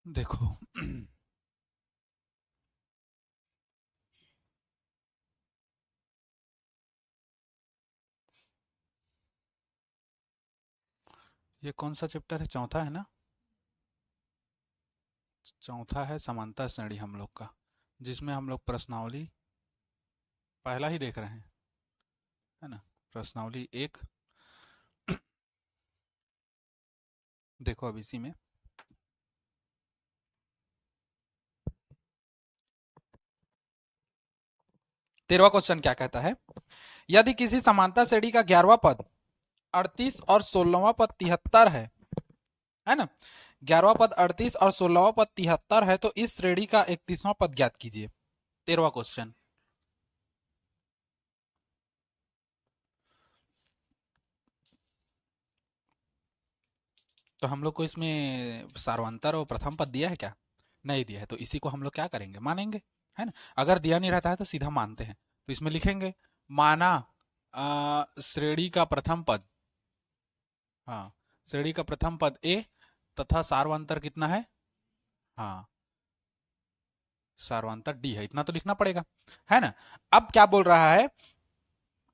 देखो ये कौन सा चैप्टर है? चौथा है ना? चौथा है समांतर श्रेणी हम लोग का, जिसमें हम लोग प्रश्नावली पहला ही देख रहे हैं, है ना? प्रश्नावली एक। देखो अब इसी में 13वां क्वेश्चन क्या कहता है? यदि किसी समांतर श्रेणी का 11वां पद 38 और 16वां पद 73 है ना? 11वां पद 38 और 16वां पद 73 है, तो इस श्रेणी का 31वां पद ज्ञात कीजिए। 13वां क्वेश्चन। तो हम लोग को इसमें सार्वंतर और प्रथम पद दिया है क्या? नहीं दिया है, तो इसी को हम लोग क्या करेंगे? मानेंगे, है ना? अगर दिया नहीं रहता है तो सीधा मानते हैं। तो इसमें लिखेंगे माना श्रेणी का प्रथम पद, हाँ, श्रेणी का प्रथम पद ए तथा सार्वंतर कितना है? हाँ, सार्वंतर डी है, इतना तो लिखना पड़ेगा, है ना? अब क्या बोल रहा है?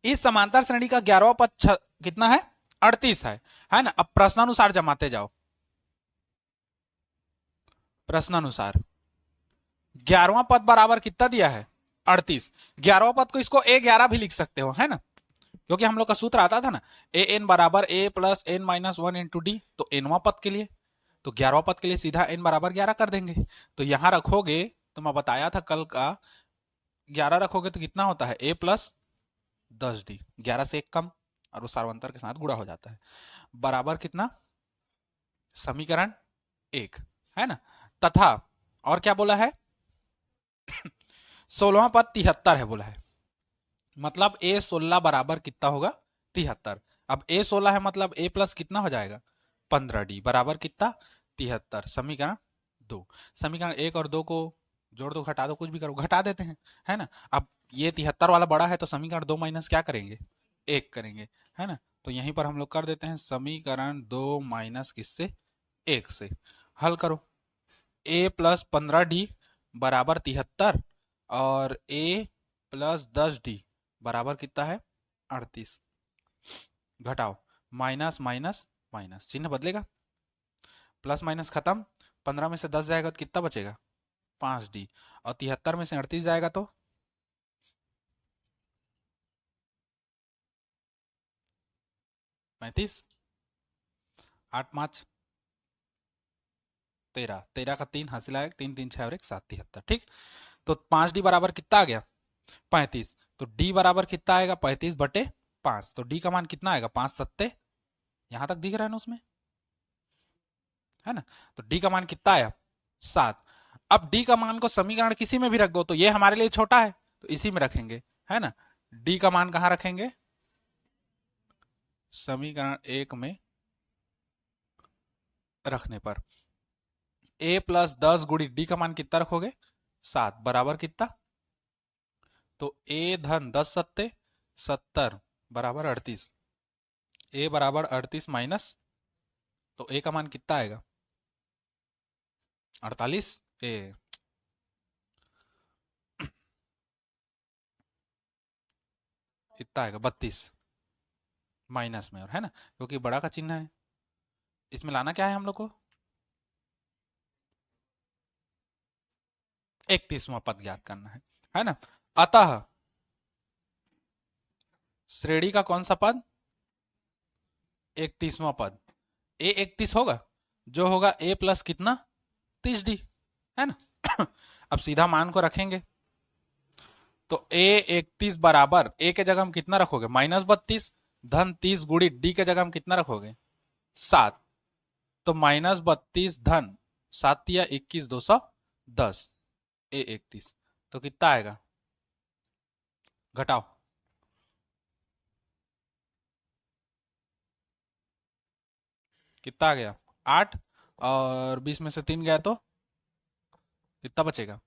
इस समांतर श्रेणी का 11वां पद कितना है? 38 है ना? अब प्रश्नानुसार जमाते जाओ। प्रश्नानुसार 11वां पद बराबर कितना दिया है? 38। 11वां पद को इसको A11 भी लिख सकते हो, है ना? क्योंकि हम लोग का सूत्र आता था ना, ए एन बराबर A plus N minus one into D. तो एनवां पद के लिए, तो 11वां पद के लिए सीधा एन बराबर 11 कर देंगे। तो यहां रखोगे, तो मैं बताया था कल का, 11 रखोगे तो कितना होता है? ए प्लस 10 डी, 11 से एक कम, और वो सार्वंतर के साथ गुणा हो जाता है, बराबर कितना? समीकरण एक, है ना? तथा और क्या बोला है? 16वां पद 73 है बोला है, मतलब A16 बराबर कितना होगा? 73। अब A16 है, मतलब A प्लस कितना हो जाएगा? 15D बराबर कितना? 73। समीकरण दो। समीकरण एक और दो को जोड़ दो, घटा दो, कुछ भी करो, घटा देते हैं, है ना? अब ये 73 वाला बड़ा है, तो समीकरण दो माइनस क्या करेंगे? एक करेंगे, है ना? तो यहीं पर हम लोग कर देते हैं समीकरण दो माइनस किससे? एक से। हल करो। ए प्लस 15D बराबर 73, और ए प्लस 10D बराबर कितना है? 38। घटाओ, माइनस माइनस माइनस, चिन्ह बदलेगा, प्लस माइनस खत्म। 15 में से 10 जाएगा तो कितना बचेगा? 5D। और 73 में से 38 जाएगा तो 35। 8 5 13, 13 का 3 हासिल आएगा, 3 3 6 और 1 7, 73। ठीक। तो 5D बराबर कितना आ गया? 35। तो D बराबर कितना आएगा? 35/5। तो D का मान कितना आएगा? 5 7, यहां तक दिख रहा है ना उसमें, है ना? तो डी का मान कितना आया? 7। अब डी का मान को समीकरण किसी में भी रख दो, तो ये हमारे लिए छोटा है, तो इसी में रखेंगे, है ना? डी का मान कहां रखेंगे? समीकरण एक में रखने पर ए प्लस 10 गुड़ी डी का मान कितना रखोगे? 7 बराबर कितना? तो ए धन 10 7 70 बराबर 38। ए बराबर 38 माइनस, तो ए का मान कितना आएगा? 48। ए कितना आएगा? 32 माइनस में, और है ना, क्योंकि बड़ा का चिन्ह है। इसमें लाना क्या है हम लोग को? 31वां पद ज्ञात करना है ना? अतः श्रेणी का कौन सा पद? 31वां पद। ए 31 होगा, जो होगा ए प्लस कितना? 30D, है ना? अब सीधा मान को रखेंगे, तो ए 31 बराबर ए के जगह हम कितना रखोगे? -32, धन 30 गुड़ी डी के जगह हम कितना रखोगे? 7। तो -32 धन 7 या 21, 210 ए 31, तो कितना आएगा? घटाओ, कितना आ गया? 8। और 20 में से 3 गया तो कितना बचेगा?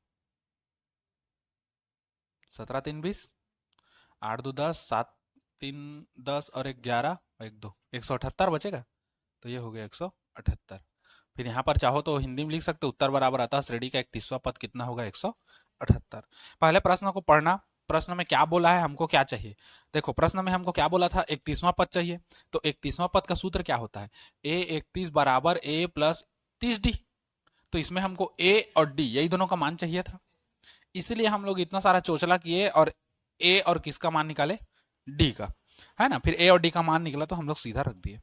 17 3 20, 8 2 10, 7 3 10 और 1 11 और 1 2, 178 बचेगा। तो ये हो गया 178। फिर यहाँ पर चाहो तो हिंदी में लिख सकते हो, उत्तर बराबर अतः श्रेणी का 31वां पद कितना होगा, 178। पहले प्रश्न को पढ़ना, प्रश्न में क्या बोला है, हमको क्या चाहिए। देखो प्रश्न में हमको क्या बोला था, 31वां पद चाहिए। तो 31वां पद का सूत्र क्या होता है, A31 बराबर A प्लस 30D। तो इसमें हमको A और D यही दोनों का मान चाहिए था, इसलिए हम लोग इतना सारा चोचला किए और A और किसका मान निकाले, D का, है ना। फिर A और D का मान निकला तो हम लोग सीधा रख दिए।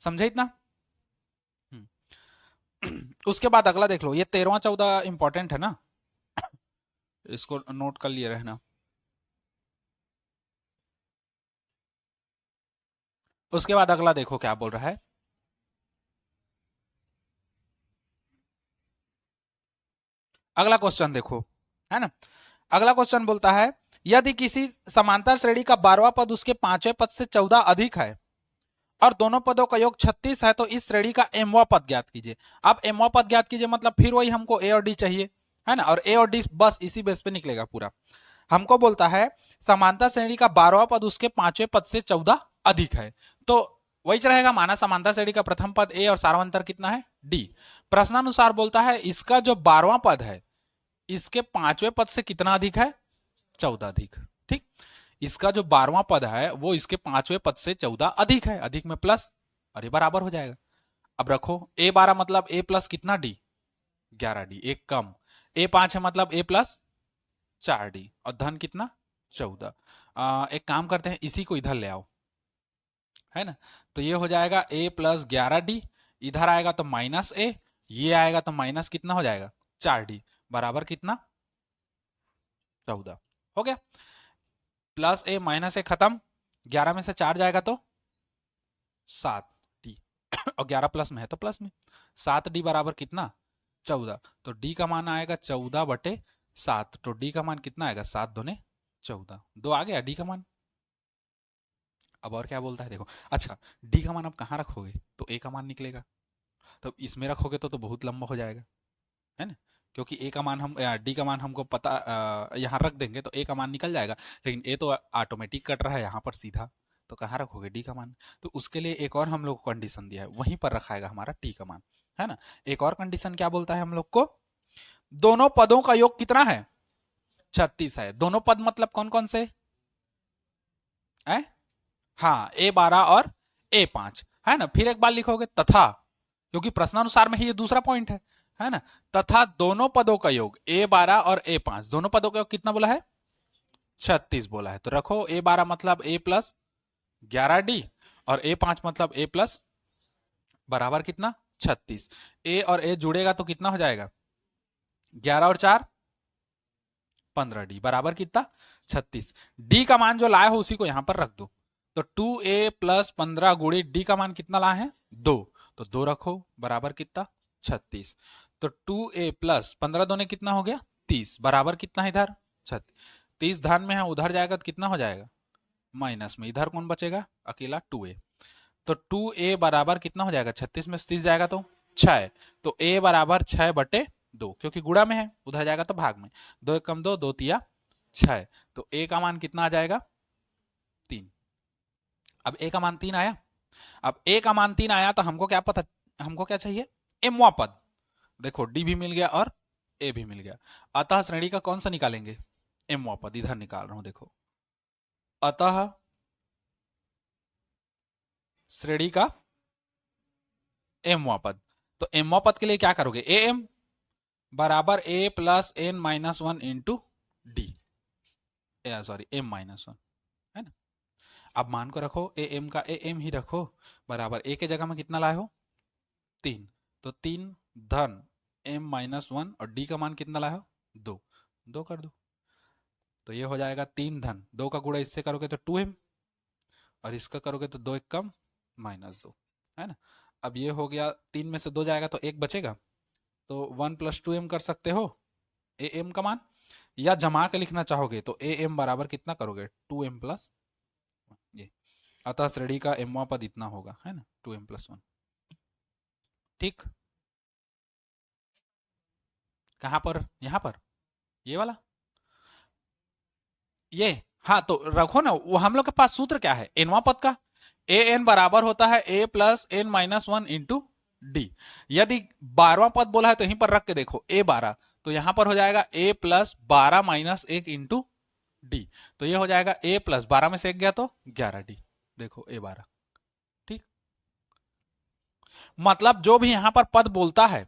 समझे इतना। उसके बाद अगला देख लो, ये 13वां 14 इंपॉर्टेंट है ना, इसको नोट कर लिए रहना। उसके बाद अगला देखो क्या बोल रहा है, अगला क्वेश्चन देखो, है ना। अगला क्वेश्चन बोलता है यदि किसी समांतर श्रेणी का 12वां पद उसके 5वें पद से 14 अधिक है और दोनों पदों का योग 36 है तो इस श्रेणी का एमवा पद ज्ञात कीजिए। अब एमवा पद ज्ञात कीजिए मतलब फिर वही हमको ए और डी चाहिए, है ना, और ए और डी बस इसी बेस पे निकलेगा पूरा। हमको बोलता है समांतर श्रेणी का 12वां पद उसके 5वें पद से 14 अधिक है, तो वही रहेगा, माना समांतर श्रेणी का प्रथम पद ए और सार्वंतर कितना है, डी। प्रश्नानुसार बोलता है इसका जो 12वां पद है इसके 5वें पद से कितना अधिक है, 14 अधिक। ठीक, इसका जो 12वां पद है वो इसके 5वें पद से 14 अधिक है, अधिक में प्लस, और ये बराबर हो जाएगा। अब रखो A12 मतलब A प्लस कितना D, 11D, एक कम, A5 है मतलब A प्लस 4D, और धन कितना 14। एक काम करते हैं, इसी को इधर ले आओ, है ना। तो ये हो जाएगा A प्लस 11D, इधर आएगा तो माइनस A, ये आएगा तो माइनस कितना हो जाएगा 4D, बराबर कितना 14। हो गया, प्लस ए माइनस ए खत्म, 11 में से 4 जाएगा तो 7D, और 11 प्लस में है तो प्लस में, 7D बराबर कितना 14। तो D का मान आएगा 14/7, तो D का मान कितना आएगा 7 दूने 14, 2 आ गया D का मान। अब और क्या बोलता है देखो, अच्छा D का मान अब कहाँ रखोगे, तो A का मान निकलेगा, तो इसमें रखोगे तो बहुत लंबा हो जाएगा, है ना, क्योंकि ए का मान हम डी का मान हमको पता यहाँ रख देंगे तो ए का मान निकल जाएगा, लेकिन ए तो ऑटोमेटिक कट रहा है यहाँ पर सीधा, तो कहाँ रखोगे डी का मान। तो उसके लिए एक और हम लोग को कंडीशन दिया है, वहीं पर रखाएगा हमारा टी का मान, है ना। एक और कंडीशन क्या बोलता है हम लोग को, दोनों पदों का योग कितना है 36 है। दोनों पद मतलब कौन कौन से है, हाँ A12 और A5, है ना। फिर एक बार लिखोगे तथा, क्योंकि प्रश्नानुसार में ही ये दूसरा पॉइंट है ना। तथा दोनों पदों का योग A12 और A5, दोनों पदों का योग कितना बोला है 36 बोला है। तो रखो A12 मतलब A प्लस 11D और A5 मतलब A प्लस बराबर कितना 36। A और A जुड़ेगा तो कितना हो जाएगा 11 और 4 15D बराबर कितना 36। D का मान जो लाए हो उसी को यहां पर रख दो, तो 2A प्लस 15 गुणे D का मान कितना लाए हैं 2, तो 2 रखो बराबर कितना 36। तो 2A प्लस 15 दोने कितना हो गया 30, बराबर कितना है इधर 36। 30 धन में है, उधर जाएगा तो कितना हो जाएगा माइनस में, इधर कौन बचेगा अकेला 2A। तो 2A बराबर कितना हो जाएगा 36 में 30 जाएगा तो 6, तो A बराबर 6/2, क्योंकि गुणा में है उधर जाएगा तो भाग में, 2 एक कम 2, 2 तिया 6, तो A का मान कितना आ जाएगा 3। अब A का मान 3 आया, अब A का मान 3 आया तो हमको क्या पता, हमको क्या चाहिए एमवा पद। देखो D भी मिल गया और A भी मिल गया, अतः श्रेणी का कौन सा निकालेंगे एमवा पद, इधर निकाल रहा हूं देखो, अतः श्रेणी का एमवा पद। तो एमवा पद के लिए क्या करोगे ए एम बराबर A plus n minus 1 into D, sorry m minus 1, है ना। अब मान को रखो ए एम का ए एम ही रखो, बराबर A के जगह में कितना लाए हो 3, तो 3 धन m माइनस 1 और D का मान कितना लाए हो 2, 2 कर दो, तो ये हो जाएगा 3 धन 2 का गुणा इससे करोगे तो 2m, और इसका करोगे तो 2 एक कम -2, है ना। अब ये हो गया, 3 में से 2 जाएगा तो 1 बचेगा, तो 1 प्लस 2m कर सकते हो ए एम का मान, या जमा के लिखना चाहोगे तो ए एम बराबर कितना करोगे 2m प्लस 1, ये अतः श्रेणी का एमवा पद इतना होगा, है ना 2m प्लस 1। ठीक, कहां पर, यहां पर ये वाला, ये हाँ, तो रखो ना, वो हम लोग के पास सूत्र क्या है एनवा पद का, ए एन बराबर होता है A plus N minus 1 into D. यदि 12वां पद बोला है तो यहीं पर रख के देखो ए 12, तो यहां पर हो जाएगा ए प्लस 12 माइनस 1 इंटू डी। तो ये हो जाएगा ए प्लस 12 में से 1 गया तो 11 डी। देखो ए 12। ठीक, मतलब जो भी यहां पर पद बोलता है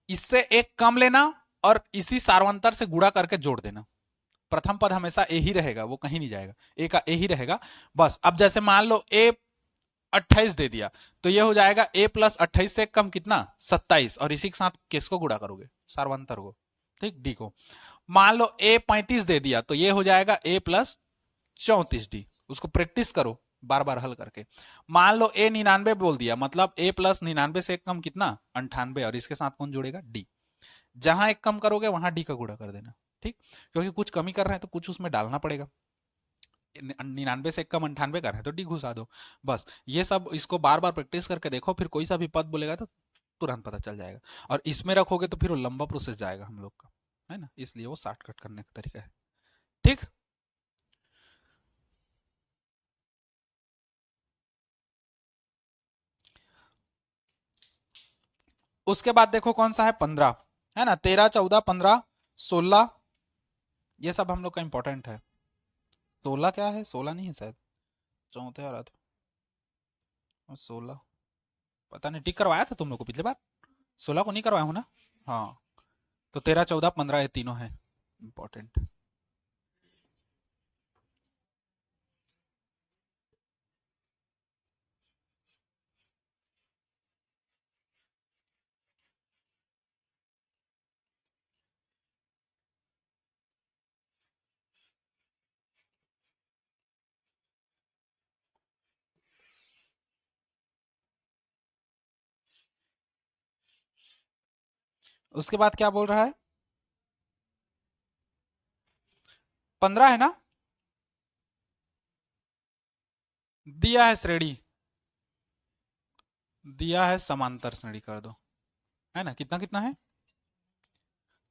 इससे एक कम लेना और इसी सार्वंतर से गुणा करके जोड़ देना। प्रथम पद हमेशा ए ही रहेगा, वो कहीं नहीं जाएगा, ए का ए ही रहेगा बस। अब जैसे मान लो ए 28 दे दिया तो ये हो जाएगा ए प्लस 28 से कम कितना 27, और इसी के साथ किसको गुणा करोगे सार्वंतर को, ठीक डी को। मान लो ए 35 दे दिया तो ये हो जाएगा ए प्लस 34 डी। उसको प्रैक्टिस करो बार बार हल करके। मान लो ए 99 बोल दिया, मतलब ए प्लस 99 से कम कितना 98, और इसके साथ कौन जुड़ेगा डी। जहां एक कम करोगे वहां डी का गुणा कर देना, ठीक, क्योंकि कुछ कमी कर रहे हैं तो कुछ उसमें डालना पड़ेगा। 99 से कम 98 कर रहे हैं तो डी घुसा दो बस। ये सब इसको बार बार प्रैक्टिस करके देखो, फिर कोई सा भी पद बोलेगा तो तुरंत पता चल जाएगा। और इसमें रखोगे तो फिर वो लंबा प्रोसेस जाएगा हम लोग का, है ना, इसलिए वो शॉर्टकट करने का तरीका है। ठीक, उसके बाद देखो कौन सा है 15, है ना, 13 14 15 16, ये सब हम लोग का इंपॉर्टेंट है। 16 क्या है, 16 नहीं है शायद, चौथे आ रहा था, और 16 पता नहीं, टिक करवाया था तुम लोग को पिछले बार, 16 को नहीं करवाया हूं ना। हाँ, तो 13 14 15 ये तीनों है इंपॉर्टेंट। उसके बाद क्या बोल रहा है, 15 है ना, दिया है श्रेणी, दिया है समांतर श्रेणी कर दो, है ना, कितना कितना है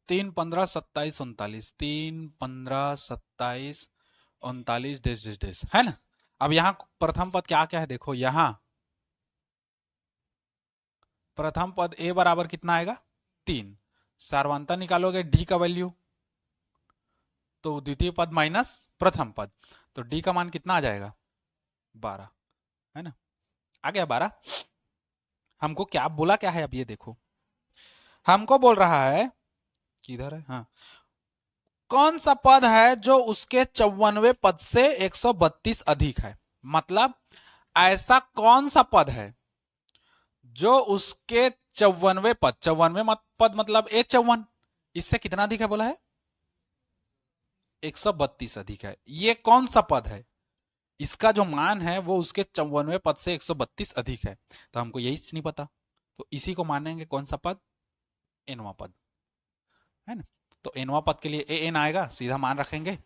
3 15 27 39, 3 15 27 39 डेस डेस डेस, है ना। अब यहाँ प्रथम पद क्या क्या है देखो, यहाँ प्रथम पद ए बराबर कितना आएगा 3, सार्वंतर निकालोगे डी का वैल्यू, तो द्वितीय पद माइनस प्रथम पद, तो डी का मान कितना आ जाएगा 12, है ना, आ गया 12। हमको क्या बोला क्या है, अब ये देखो हमको बोल रहा है, किधर है, हाँ, कौन सा पद है जो उसके 54वें पद से 132 अधिक है। मतलब ऐसा कौन सा पद है जो उसके 54वें पद, 54वें पद मतलब ए 54, इससे कितना अधिक है बोला है 132 अधिक है। ये कौन सा पद है, इसका जो मान है वो उसके 54वें पद से 132 अधिक है, तो हमको यही नहीं पता, तो इसी को मानेंगे कौन सा पद, एनवा पद, है ना। तो एनवा पद के लिए ए एन आएगा, सीधा मान रखेंगे,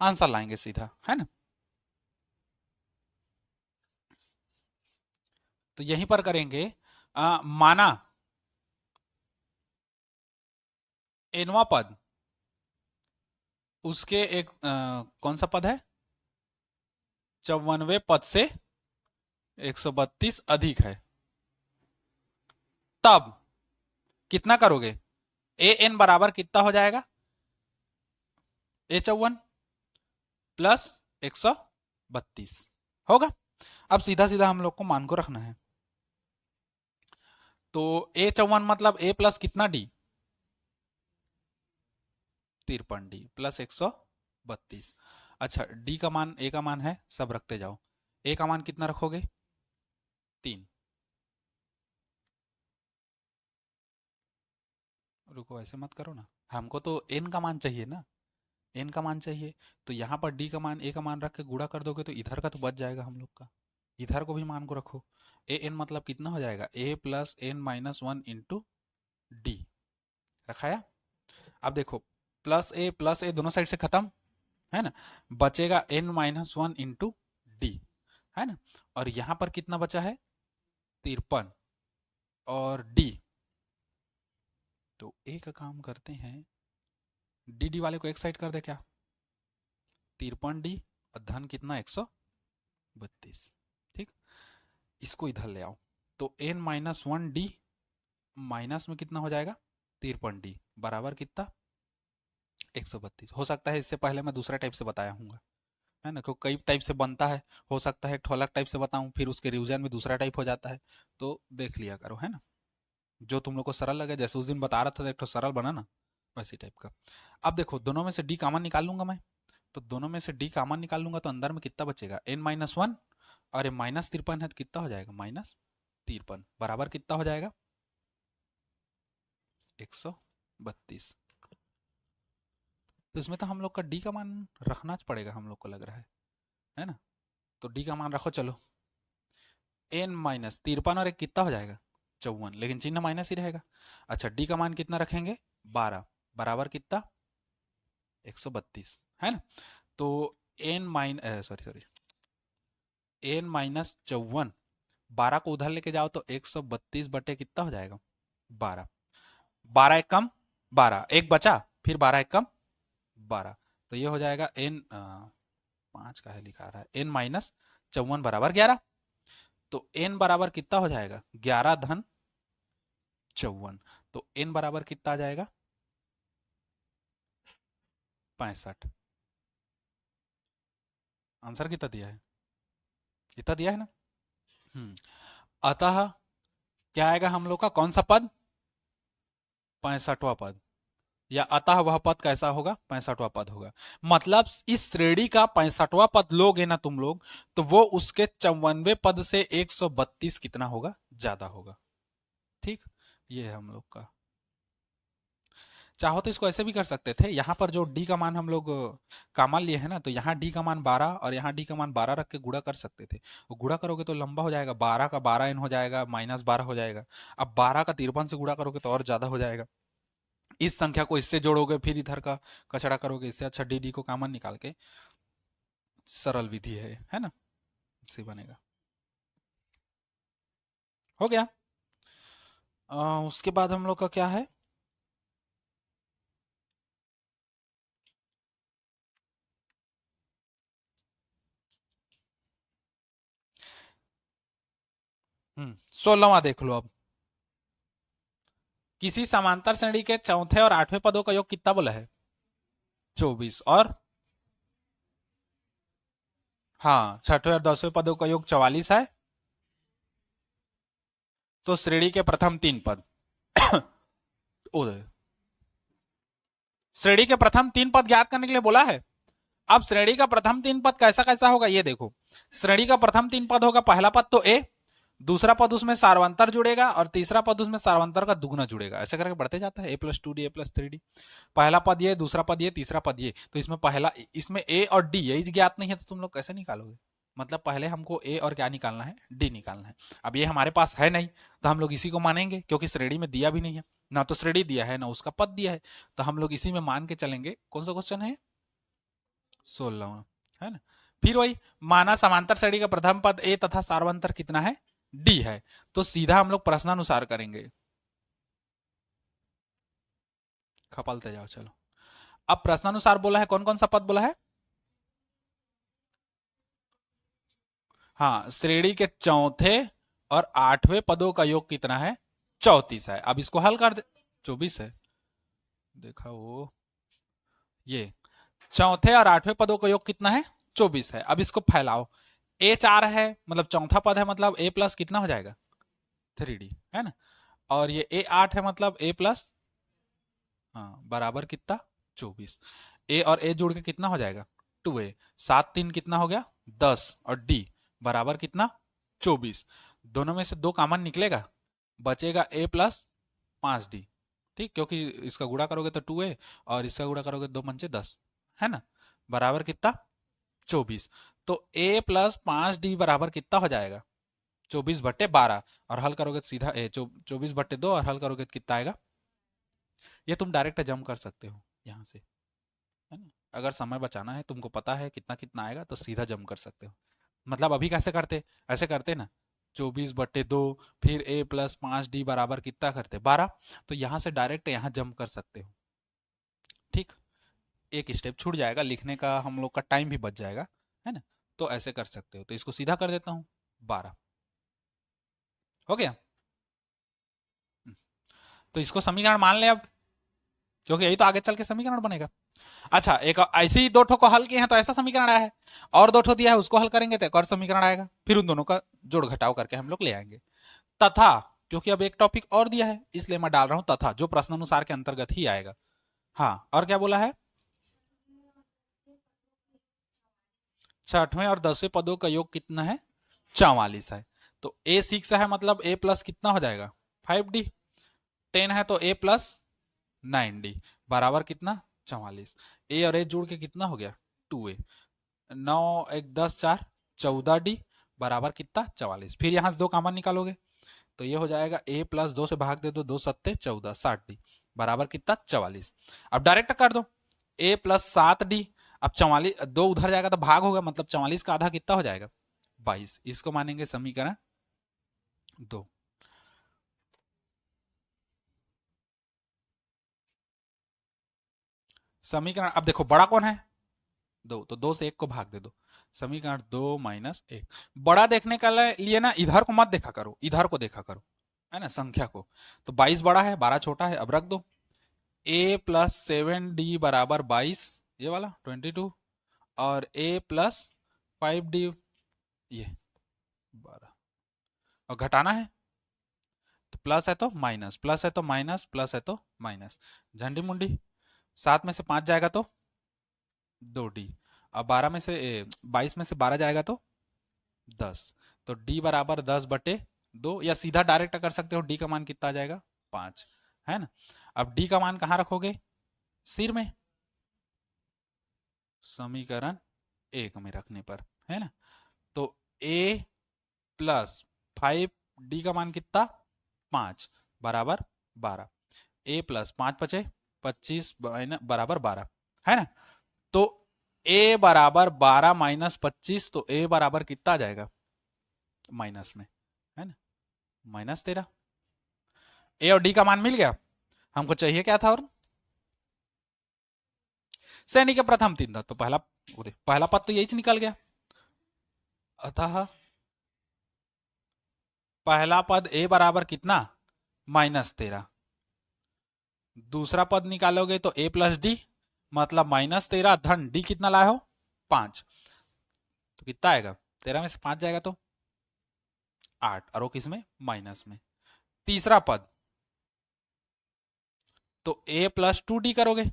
आंसर लाएंगे सीधा, है ना। तो यहीं पर करेंगे, माना एनवा पद उसके एक कौन सा पद है 54वें पद से 132 अधिक है, तब कितना करोगे, ए एन बराबर कितना हो जाएगा ए 54 प्लस 132 होगा। अब सीधा सीधा हम लोग को मान को रखना है, तो ए 54 मतलब ए प्लस कितना डी 53 डी प्लस 132। अच्छा, डी का मान ए का मान है, सब रखते जाओ, ए का मान कितना रखोगे 3, रुको ऐसे मत करो ना, हमको तो एन का मान चाहिए ना, एन का मान चाहिए, तो यहाँ पर डी का मान ए का मान रख के गुणा कर दोगे तो इधर का तो बच जाएगा हम लोग का, इधर को भी मान को रखो, ए एन मतलब कितना हो जाएगा ए plus N minus 1 into D, रखाया। अब देखो प्लस ए दोनों साइड से खत्म, है ना, बचेगा एन माइनस 1 इंटू डी, है ना, और यहां पर कितना बचा है 53, और डी, तो ए का काम करते हैं, डी डी वाले को एक साइड कर दे क्या, 53 डी और धन कितना 132, ठीक, इसको इधर ले आओ, तो एन माइनस 1 डी माइनस में कितना हो जाएगा 53d बराबर कितना 132। हो सकता है इससे पहले मैं दूसरा टाइप से बताया हूँ, है ना, क्योंकि कई टाइप से बनता है, हो सकता है एक ठो अलग टाइप से बताऊं, फिर उसके रिवीजन में दूसरा टाइप हो जाता है, तो देख लिया करो, है ना, जो तुम लोग को सरल लगे। जैसे उस दिन बता रहा था तो एक ठो सरल बना ना, वैसी टाइप का। अब देखो दोनों में से डी कॉमन निकाल लूंगा मैं, तो दोनों में से डी कॉमन निकाल लूंगा तो अंदर में कितना बचेगा n-1, और ये -53 है तो कितना हो जाएगा -53 बराबर कितना हो जाएगा 132। तो इसमें तो हम लोग का डी का मान रखना पड़ेगा, हम लोग को लग रहा है ना, तो डी का मान रखो चलो। n-53 और एक कितना हो जाएगा 54, लेकिन चिन्ह माइनस ही रहेगा। अच्छा डी का मान कितना रखेंगे 12 बराबर कितना 132, है ना। तो n-54, 12 को उधर लेके जाओ तो 132 बटे कितना हो जाएगा 12, 12 एक कम 12 एक बचा, फिर 12 एक कम 12, तो ये हो जाएगा n 5 का है लिखा रहा है n-54 बराबर 11। तो n बराबर कितना हो जाएगा 11 धन 54, तो n बराबर कितना आ जाएगा 65। आंसर कितना दिया है, इतना दिया है ना। अतः क्या आएगा हम लोग का कौन सा पद 65वां पद, या अतः वह पद कैसा होगा 65वां पद होगा। मतलब इस श्रेणी का 65वां पद लोगे ना तुम लोग, तो वो उसके 54वें पद से 132 कितना होगा ज्यादा होगा। ठीक, ये है हम लोग का। चाहो तो इसको ऐसे भी कर सकते थे, यहाँ पर जो डी का मान हम लोग कॉमन लिए है ना, तो यहाँ डी का मान 12 और यहाँ डी का मान 12 रख के गुणा कर सकते थे। वो गुणा करोगे तो लंबा हो जाएगा, 12 का 12n हो जाएगा, -12 हो जाएगा। अब 12 का 53 से गुणा करोगे तो और ज्यादा हो जाएगा। इस संख्या को इससे जोड़ोगे, फिर इधर का कचड़ा करोगे, इससे अच्छा डी डी को कॉमन निकाल के सरल विधि है ना, इससे बनेगा। हो गया। उसके बाद हम लोग का क्या है, हम्म, 16वां देख लो अब। किसी समांतर श्रेणी के चौथे और आठवें पदों का योग कितना बोला है 24, और हाँ छठवें और 10वें पदों का योग 44 है। तो श्रेणी के प्रथम 3 पद श्रेणी के प्रथम 3 पद ज्ञात करने के लिए बोला है। अब श्रेणी का प्रथम 3 पद कैसा कैसा होगा ये देखो। श्रेणी का प्रथम 3 पद होगा, पहला पद तो ए, दूसरा पद उसमें सार्वंतर जुड़ेगा, और तीसरा पद उसमें सार्वंतर का दुगना जुड़ेगा, ऐसे करके बढ़ते जाता है a+2d a+3d। पहला पद ये, दूसरा पद ये, तीसरा पद ये, तो इसमें पहला, इसमें a और d यही ज्ञात नहीं है, तो तुम लोग कैसे निकालोगे। मतलब पहले हमको a और क्या निकालना है d निकालना है। अब ये हमारे पास है नहीं, तो हम लोग इसी को मानेंगे, क्योंकि श्रेणी में दिया भी नहीं है, ना तो श्रेणी दिया है ना उसका पद दिया है, तो हम लोग इसी में मान के चलेंगे। कौन सा क्वेश्चन है 16वां, है ना। फिर वही माना समांतर श्रेणी का प्रथम पद ए तथा सार्वंतर कितना है डी है, तो सीधा हम लोग प्रश्नानुसार करेंगे। खपलते जाओ चलो। अब प्रश्नानुसार बोला है, कौन कौन सा पद बोला है, हाँ श्रेणी के चौथे और आठवें पदों का योग कितना है 34 है। अब इसको हल कर दे, 24 है, देखा वो, ये चौथे और आठवें पदों का योग कितना है 24 है। अब इसको फैलाओ, ए 4 है मतलब चौथा पद है, मतलब ए प्लस कितना हो जाएगा 3d, है ना, और ये ए 8 है मतलब ए प्लस, हाँ बराबर कितना 24। ए और ए जोड़ के कितना हो जाएगा 2a, 7 3 कितना हो गया 10, और डी बराबर कितना 24। दोनों में से दो कॉमन निकलेगा, बचेगा a प्लस 5d। ठीक, क्योंकि इसका गुणा करोगे तो 2a और इसका गुणा करोगे 2×5 = 10, है ना, बराबर कितना 24। तो a प्लस 5d बराबर कितना हो जाएगा 24/12, और हल करोगे तो सीधा 24/2, और हल करोगे तो कितना आएगा। ये तुम डायरेक्ट जम कर सकते हो यहाँ से, है ना, अगर समय बचाना है, तुमको पता है कितना कितना आएगा, तो सीधा जम कर सकते हो। मतलब अभी कैसे करते, ऐसे करते ना 24/2, फिर a प्लस 5d बराबर कितना करते 12, तो यहाँ से डायरेक्ट यहाँ जम कर सकते हो। ठीक, एक स्टेप छूट जाएगा, लिखने का हम लोग का टाइम भी बच जाएगा, है ना, तो ऐसे कर सकते हो। तो इसको सीधा कर देता हूँ 12, हो गया। तो इसको समीकरण मान ले अब, क्योंकि यही तो आगे चल के समीकरण बनेगा। अच्छा, एक ऐसे ही दो ठो को हल किए हैं तो ऐसा समीकरण आया है, और दो ठो दिया है उसको हल करेंगे तो एक और समीकरण आएगा, फिर उन दोनों का जोड़ घटाव करके हम लोग ले आएंगे। तथा, क्योंकि अब एक टॉपिक और दिया है इसलिए मैं डाल रहा हूं तथा, जो प्रश्न अनुसार के अंतर्गत ही आएगा। हाँ, और क्या बोला है? छठवें और 10वें पदों का योग कितना है? 44 है। तो A6 है, मतलब A प्लस कितना हो जाएगा? 5D। 10 है तो A प्लस 9D बराबर कितना? 44। ए और ए जोड़ के कितना हो गया? 2A। 9 1 10 4 14D बराबर कितना? 44। फिर यहां से दो कॉमन निकालोगे तो ये हो जाएगा A प्लस 2 से भाग दे दो, 2 सत्ते 14, 60D बराबर कितना? 44। अब डायरेक्ट कर दो, A प्लस 7D। अब 44, दो उधर जाएगा तो भाग होगा, मतलब 44 का आधा कितना हो जाएगा? 22। इसको मानेंगे समीकरण 2। समीकरण, अब देखो बड़ा कौन है? 2, तो 2 से 1 को भाग दे दो। समीकरण 2 माइनस 1। बड़ा देखने का लिए ना इधर को मत देखा करो, इधर को देखा करो, है ना, संख्या को। तो 22 बड़ा है, 12 छोटा है। अब रख दो A प्लस 7D बराबर 22, ये वाला 22, और A प्लस 5D, ये 12। और घटाना है तो प्लस है तो माइनस, प्लस है तो माइनस, प्लस है तो माइनस, झंडी मुंडी। 7 में से 5 जाएगा तो 2D। अब 12 में से 22 में से 12 जाएगा तो 10। तो D बराबर 10/2, या सीधा डायरेक्ट कर सकते हो, D का मान कितना आ जाएगा? 5, है ना। अब D का मान कहाँ रखोगे? सिर में, समीकरण 1 में रखने पर, है ना। तो A प्लस 5D का मान कितना? 5 बराबर 12। A प्लस 5 पचे 25 बराबर 12, है ना। तो A बराबर 12 माइनस 25, तो A बराबर कितना आ जाएगा? माइनस में, है ना, -13। A और D का मान मिल गया। हमको चाहिए क्या था? और श्रेणी के प्रथम तीन तत्व, तो पहला पद तो यही निकल गया। अतः पहला पद A बराबर कितना? -13। दूसरा पद निकालोगे तो A प्लस डी, मतलब -13 धन D कितना लाए हो? 5। तो कितना आएगा? 13 में से 5 जाएगा तो 8, और वो किस में? माइनस में। तीसरा पद तो A प्लस 2D करोगे,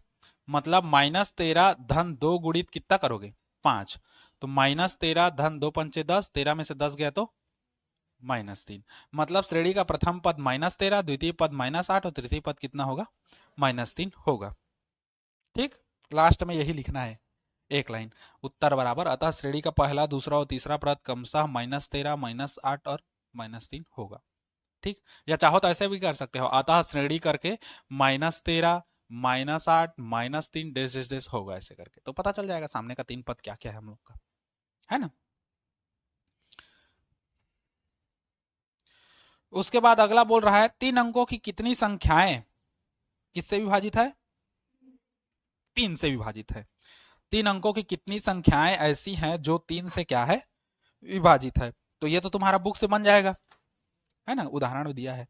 मतलब -13 धन 2 गुणित कितना करोगे? 5। तो -13 धन 2 पंचे 10, 13 में से 10 गया तो -3। मतलब श्रेणी का प्रथम पद -13, द्वितीय पद -8, और तृतीय पद कितना होगा? -3 होगा। ठीक, लास्ट में यही लिखना है, एक लाइन। उत्तर बराबर, अतः श्रेणी का पहला, दूसरा और तीसरा पद क्रमशः -13, -8 और -3 होगा। ठीक, या चाहो तो ऐसे भी कर सकते हो, अतः श्रेणी करके -13, -8, -3 डेस डेस डेस होगा, ऐसे करके तो पता चल जाएगा सामने का तीन पद क्या क्या है हम लोग का, है ना। उसके बाद अगला बोल रहा है, 3 अंकों की कितनी संख्याएं किससे विभाजित है? 3 से विभाजित है। 3 अंकों की कितनी संख्याएं ऐसी हैं जो 3 से क्या है? विभाजित है। तो ये तो तुम्हारा बुक से बन जाएगा, है ना, उदाहरण भी दिया है।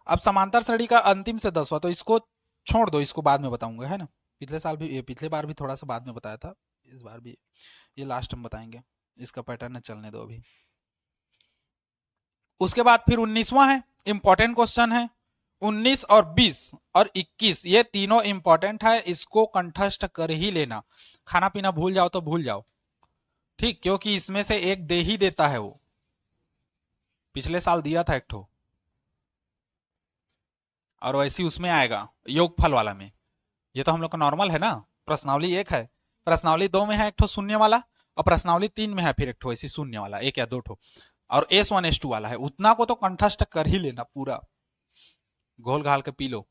अब समांतर श्रेणी का अंतिम से 10वां, तो इसको छोड़ दो, इसको बाद में बताऊंगा, है ना। पिछले साल भी, पिछले बार भी थोड़ा सा बाद में बताया था, इस बार भी ये लास्ट में बताएंगे, इसका पैटर्न चलने दो अभी। उसके बाद फिर 19वां है, इंपॉर्टेंट क्वेश्चन है। 19 और 20 और 21 ये तीनों इंपॉर्टेंट है, इसको कंठस्थ कर ही लेना। खाना पीना भूल जाओ तो भूल जाओ, ठीक, क्योंकि इसमें से एक दे ही देता है वो, पिछले साल दिया था एक ठो, और वैसी उसमें आएगा योगफल वाला में। ये तो हम लोग का नॉर्मल है ना। प्रश्नावली एक है, प्रश्नावली दो में है एक ठो शून्य वाला, और प्रश्नावली 3 में है फिर एक ठो ऐसी शून्य वाला, एक या दो ठो, और S1 S2 वाला है। उतना को तो कंठस्थ कर ही लेना पूरा, घोल घाल के पी लो।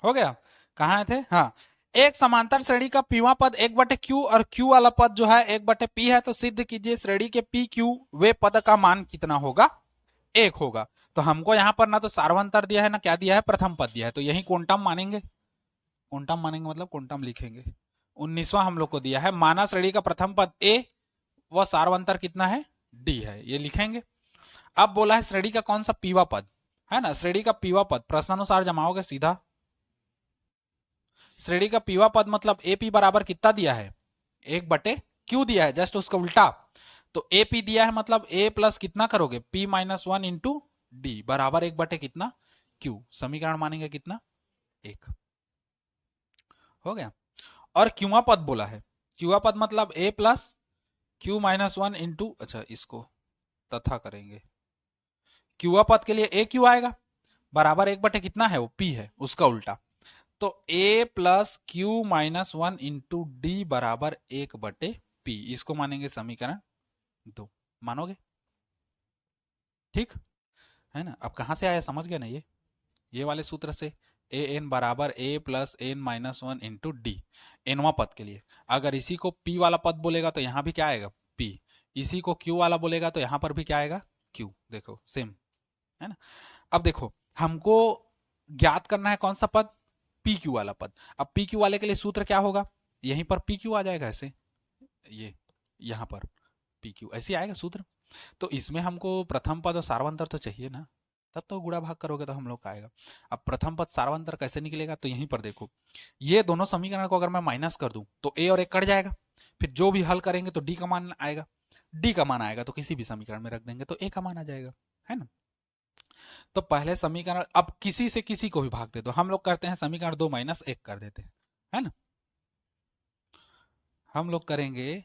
हो गया। कहाँ थे, हाँ। एक समांतर श्रेणी का पीवा पद एक बटे क्यू और क्यू वाला पद जो है एक बटे पी है, तो सिद्ध कीजिए श्रेणी के पी क्यू वे पद का मान कितना होगा, एक होगा। तो हमको यहाँ पर ना तो सार्वंतर दिया है ना क्या दिया है, प्रथम पद दिया है, तो यही क्वांटम मानेंगे। क्वांटम मानेंगे मतलब क्वांटम लिखेंगे। 19वां हम लोग को दिया है माना श्रेणी का प्रथम पद ए व सार्वंतर कितना है, डी है, ये लिखेंगे। अब बोला है श्रेणी का कौन सा पीवा पद है ना, श्रेणी का पीवा पद प्रश्नानुसार जमाओगे सीधा। श्रेणी का पीवा पद मतलब ए पी बराबर कितना दिया है, एक बटे क्यू दिया है, जस्ट उसका उल्टा। तो ए पी दिया है मतलब ए प्लस कितना करोगे, P minus one into D बराबर एक बटे कितना, क्यू। समीकरण मानेंगे कितना, एक। हो गया। और क्यूआ पद बोला है, क्यूआ पद मतलब ए plus Q minus one into, अच्छा इसको तथा करेंगे, क्यूआ पद के लिए ए क्यू आएगा बराबर एक बटे कितना है, वो पी है, उसका उल्टा। तो A plus Q minus one into D बराबर एक बटे पी, इसको मानेंगे समीकरण 2। मानोगे, ठीक है ना। अब कहां से आया समझ गया ना, ये वाले सूत्र से, ए एन बराबर A plus N minus one into D, एनवा पद के लिए। अगर इसी को पी वाला पद बोलेगा तो यहां भी क्या आएगा, पी। इसी को क्यू वाला बोलेगा तो यहां पर भी क्या आएगा, क्यू। देखो सेम है ना। अब देखो हमको ज्ञात करना है कौन सा पद, पी क्यू वाला पद। अब पी क्यू वाले के लिए सूत्र क्या होगा, यहीं पर पी क्यू आ जाएगा ऐसे, ये यहां पर पी क्यू ऐसे आएगा सूत्र। तो इसमें हमको प्रथम पद और सार्वंतर तो चाहिए ना, तब तो गुणा भाग करोगे तो हम लोग का आएगा। अब प्रथम पद सार्वंतर कैसे निकलेगा, तो यहीं पर देखो, ये दोनों समीकरण को अगर मैं माइनस कर दूं तो ए और एक कट जाएगा, फिर जो भी हल करेंगे तो डी का मान आएगा, डी का मान आएगा तो किसी भी समीकरण में रख देंगे तो ए का मान आ जाएगा, है ना। तो पहले समीकरण, अब किसी से किसी को भी भाग दे दो, हम लोग करते हैं समीकरण 2 माइनस 1 कर देते हैं, है ना। हम लोग करेंगे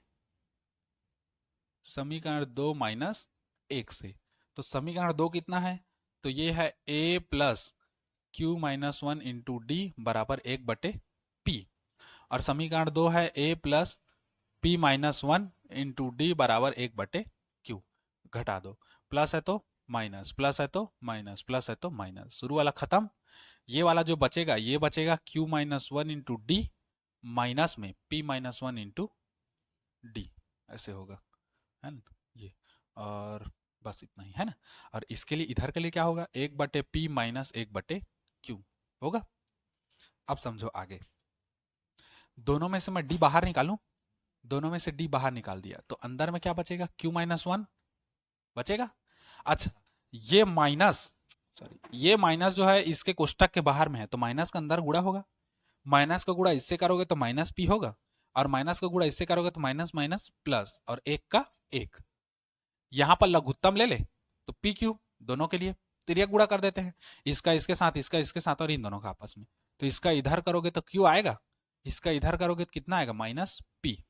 समीकरण 2 माइनस 1 से, तो समीकरण 2 कितना है, तो ये है a plus Q minus one into D बराबर एक बटे पी। और समीकरण 2 है a plus P minus one into D बराबर एक बटे क्यू। घटा दो, प्लस है तो माइनस, प्लस है तो माइनस, प्लस है तो माइनस, शुरू वाला खत्म। ये वाला जो बचेगा ये बचेगा Q minus one into D minus में P minus one into D, ऐसे होगा, है ना ये। और बस इतना ही है ना। और इसके लिए इधर के लिए क्या होगा, एक बटे पी माइनस एक बटे क्यू होगा। अब समझो आगे, दोनों में से मैं डी बाहर निकालूं, दोनों में से डी बाहर निकाल दिया तो अंदर में क्या बचेगा, क्यू माइनस वन बचेगा। अच्छा ये माइनस, सॉरी ये माइनस जो है इसके कोष्टक के बाहर में है, तो माइनस का अंदर गुणा होगा, माइनस का गुणा इससे करोगे तो माइनस पी होगा, और माइनस का गुणा इससे करोगे तो माइनस माइनस प्लस, और एक का एक। यहां पर लघुत्तम ले ले तो पी क्यू, दोनों के लिए तिर्यक गुणा कर देते हैं, इसका इसके साथ, इसका इसके साथ, और इन दोनों का आपस में। तो इसका इधर करोगे तो क्यू आएगा, इसका इधर करोगे तो कितना आएगा, माइनस पी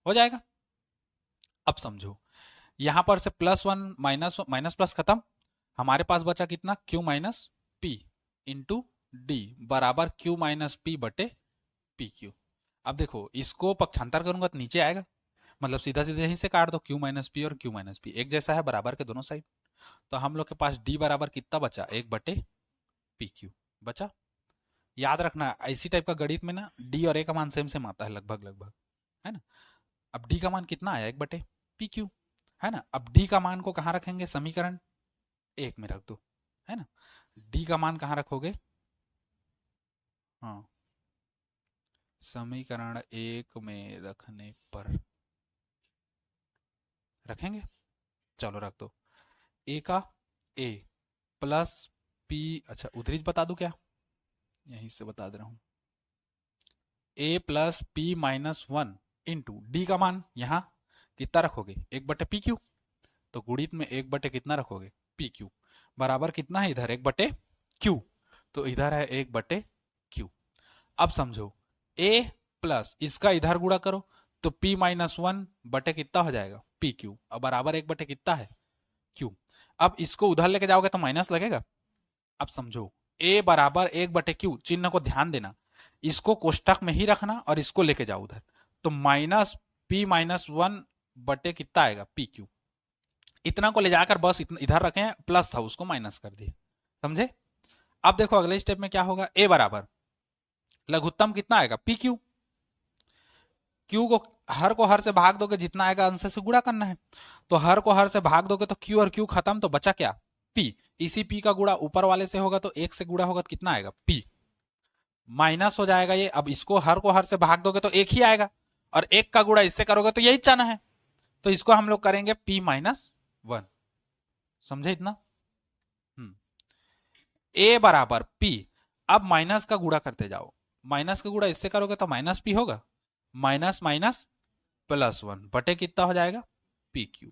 हो जाएगा। अब समझो यहां पर से plus one minus minus plus खत्म, हमारे पास बचा कितना, Q minus P into D बराबर क्यू माइनस पी बटे पी क्यू। अब देखो इसको पक्षांतर करूंगा तो नीचे आएगा, मतलब सीधा सीधा यहीं से काट दो, क्यू माइनस पी और क्यू माइनस पी एक जैसा है बराबर के दोनों साइड। तो हम लोग के पास डी बराबर कितना बचा, एक बटे पी क्यू बचा। याद रखना इसी टाइप का गणित में ना डी और ए का मान सेम सेम आता है लगभग लगभग, है ना। अब डी का मान कितना आया, एक बटे पी क्यू, है ना। अब डी का मान को कहाँ रखेंगे, समीकरण 1 में रख दो, है ना। डी का मान कहाँ रखोगे, हाँ समीकरण 1 में रखने पर रखेंगे, चलो रख दो। ए का ए प्लस पी, अच्छा उधरी बता दू क्या, यहीं से बता दे रहा हूं, A plus P minus one into D का मान यहां कितना रखोगे, एक बटे पी क्यू, तो गुणित में एक बटे कितना रखोगे, पी क्यू बराबर कितना है इधर, एक बटे क्यू, तो इधर है एक बटे क्यू। अब समझो ए प्लस इसका इधर गुणा करो तो p माइनस वन बटे कितना हो जाएगा, पी क्यू, अब बराबर एक बटे कितना है, क्यू। अब इसको उधर लेके जाओगे तो माइनस लगेगा। अब समझो a बराबर एक बटे क्यू, चिन्ह को ध्यान देना, इसको कोष्टक में ही रखना और इसको लेके जाओ उधर, तो माइनस p माइनस वन बटे कितना आएगा, पी क्यू। इतना को ले जाकर बस इधर रखें, प्लस था उसको माइनस कर दिए, समझे। अब देखो अगले स्टेप में क्या होगा, ए बराबर लघुत्तम कितना आएगा, पी क्यू। क्यू को हर से भाग दोगे, जितना आएगा आंसर से गुणा करना है। तो हर को हर से भाग दोगे तो क्यू और क्यू खत्म, तो बचा क्या, पी। इसी पी का गुणा ऊपर वाले से होगा तो एक से गुणा होगा तो कितना आएगा, पी। माइनस हो जाएगा ये, अब इसको हर को हर से भाग दोगे तो एक ही आएगा, और एक का गुणा इससे करोगे तो यही चाहना है, तो इसको हम लोग करेंगे पी माइनस वन। समझे इतना? ए बराबर पी। अब माइनस का गुणा करते जाओ, माइनस का गुणा इससे करोगे तो माइनस पी होगा, माइनस माइनस प्लस वन बटे कितना हो जाएगा, P Q.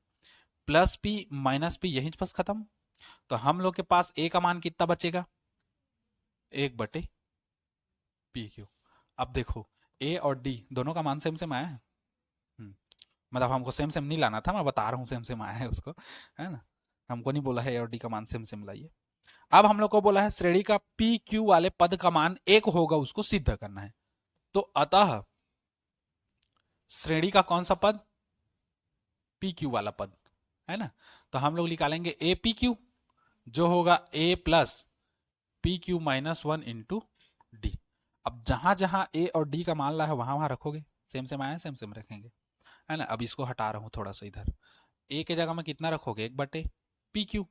Plus P minus P यहीं पास खत्म। तो हम लोग के पास ए का मान कितना बचेगा, एक बटे पी क्यू। अब देखो ए और डी दोनों का मान सेम सेम आया है। मतलब हमको सेम सेम नहीं लाना था, मैं बता रहा हूँ सेम सेम आया है उसको, है ना। हमको नहीं बोला है ए और डी का मान सेम सेम लाइए। अब हम लोग को बोला है श्रेणी का पी क्यू वाले पद का मान एक होगा, उसको सिद्ध करना है। तो अतः श्रेणी का कौन सा पद, पी क्यू वाला पद, है ना। तो हम लोग निकालेंगे ए पी क्यू, जो होगा A plus P Q minus one into D. अब जहां जहां ए और डी का मान ला है वहां वहां रखोगे, सेम सेम आया सेम सेम रखेंगे, है ना। अब इसको हटा रहा हूं थोड़ा सा इधर, ए के जगह में कितना रखोगे, एक बटे P Q,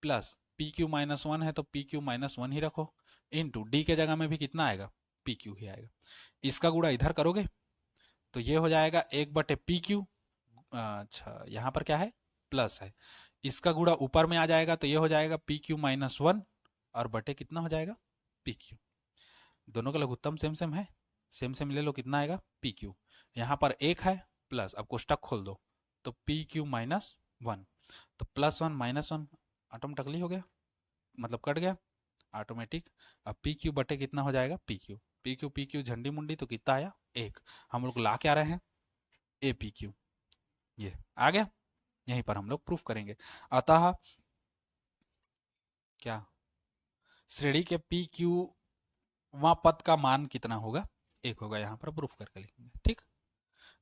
plus P Q minus one है तो पी क्यू माइनस वन ही रखो, इंटू डी के जगह में भी कितना आएगा, पी क्यू ही आएगा। इसका गुणा इधर करोगे तो ये हो जाएगा एक बटे पी क्यू, अच्छा यहाँ पर क्या है, प्लस है। इसका गुणा ऊपर में आ जाएगा तो ये हो जाएगा पी क्यू माइनस वन, और बटे कितना हो जाएगा, पी क्यू। दोनों का लघुत्तम सेम सेम है, सेम सेम ले लो, कितना आएगा, पी क्यू। यहाँ पर एक है प्लस, अब कोष्टक खोल दो तो पी क्यू माइनस वन, तो plus one minus one automatically हो गया, मतलब कट गया ऑटोमेटिक। अब पी क्यू बटे कितना हो जाएगा, पी क्यू झंडी मुंडी तो कितना आया, एक। हम लोग ला क्या रहे हैं, ए पी क्यू, ये आ गया। यहीं पर हम लोग प्रूफ करेंगे। अतः क्या, श्रेणी के पी क्यू वहां पद का मान कितना होगा, एक होगा, यहाँ पर प्रूफ करके लिखेंगे। ठीक,